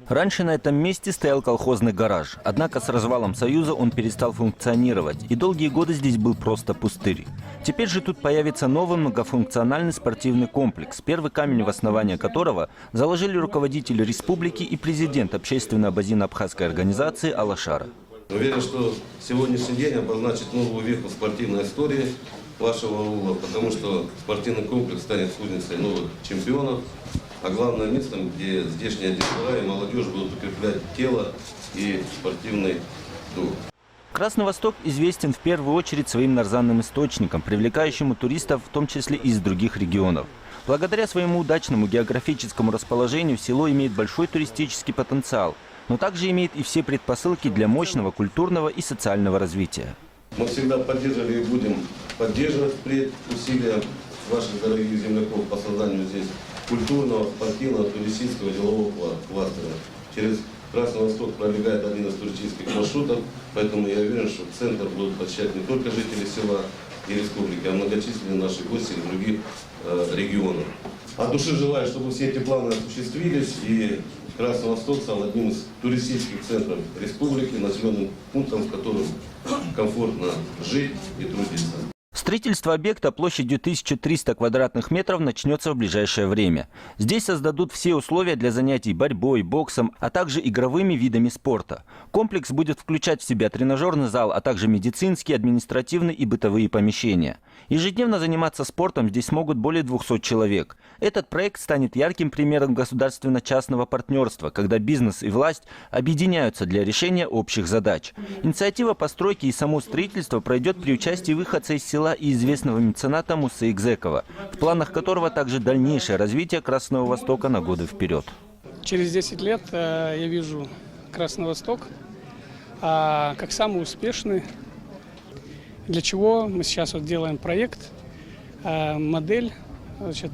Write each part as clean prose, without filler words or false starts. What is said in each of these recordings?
Раньше на этом месте стоял колхозный гараж. Однако с развалом Союза он перестал функционировать, и долгие годы здесь был просто пустырь. Теперь же тут появится новый многофункциональный спортивный комплекс, первый камень в основании которого заложили руководители республики и президент общественно-обозино-абхазской организации Алашара. Уверен, что сегодняшний день обозначит новую веху в спортивной истории вашего аула, потому что спортивный комплекс станет кузницей новых чемпионов, а главное местом, где здешние детвора и молодежь будут укреплять тело и спортивный дух. Красный Восток известен в первую очередь своим нарзанным источником, привлекающим туристов, в том числе и из других регионов. Благодаря своему удачному географическому расположению село имеет большой туристический потенциал, но также имеет и все предпосылки для мощного культурного и социального развития. Мы всегда поддерживали и будем поддерживать впредь усилия ваших дорогих земляков по созданию здесь культурного, спортивного, туристического, делового кластера. Через Красный Восток пролегает один из туристических маршрутов, поэтому я уверен, что центр будут посещать не только жители села и республики, а многочисленные наши гости из других регионов. От души желаю, чтобы все эти планы осуществились, и Красный Восток стал одним из туристических центров республики, населенным пунктом, в котором комфортно жить и трудиться. Строительство объекта площадью 1300 квадратных метров начнется в ближайшее время. Здесь создадут все условия для занятий борьбой, боксом, а также игровыми видами спорта. Комплекс будет включать в себя тренажерный зал, а также медицинские, административные и бытовые помещения. Ежедневно заниматься спортом здесь смогут более 200 человек. Этот проект станет ярким примером государственно-частного партнерства, когда бизнес и власть объединяются для решения общих задач. Инициатива постройки и само строительство пройдет при участии выходца из села и известного мецената Мусы Игзекова, в планах которого также дальнейшее развитие Красного Востока на годы вперед. Через 10 лет я вижу Красный Восток как самый успешный. Для чего мы сейчас делаем проект, модель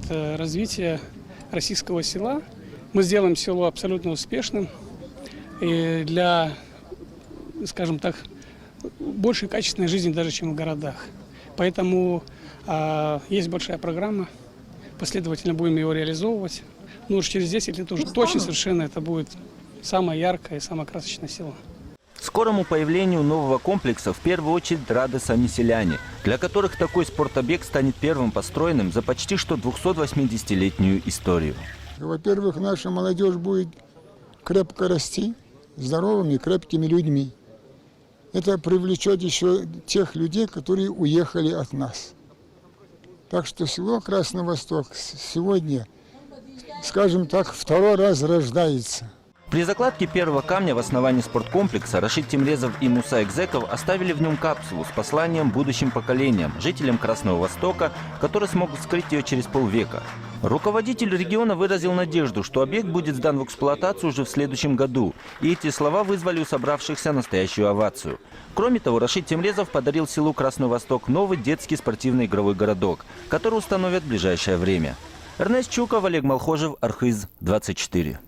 развития российского села. Мы сделаем село абсолютно успешным и для, скажем так, большей качественной жизни даже, чем в городах. Поэтому есть большая программа, последовательно будем ее реализовывать. Но уж через 10 лет уже точно совершенно это будет самое яркое и самое красочное село. Скорому появлению нового комплекса в первую очередь рады сами селяне, для которых такой спортобъект станет первым построенным за почти что 280-летнюю историю. Во-первых, наша молодежь будет крепко расти, здоровыми, крепкими людьми. Это привлечет еще тех людей, которые уехали от нас. Так что село Красный Восток сегодня, скажем так, второй раз рождается. При закладке первого камня в основании спорткомплекса Рашид Темрезов и Муса Игзеков оставили в нем капсулу с посланием будущим поколениям, жителям Красного Востока, которые смогут вскрыть ее через полвека. Руководитель региона выразил надежду, что объект будет сдан в эксплуатацию уже в следующем году, и эти слова вызвали у собравшихся настоящую овацию. Кроме того, Рашид Темрезов подарил селу Красный Восток новый детский спортивный игровой городок, который установят в ближайшее время. Эрнест Чуков, Олег Малхожев, Архыз, 24.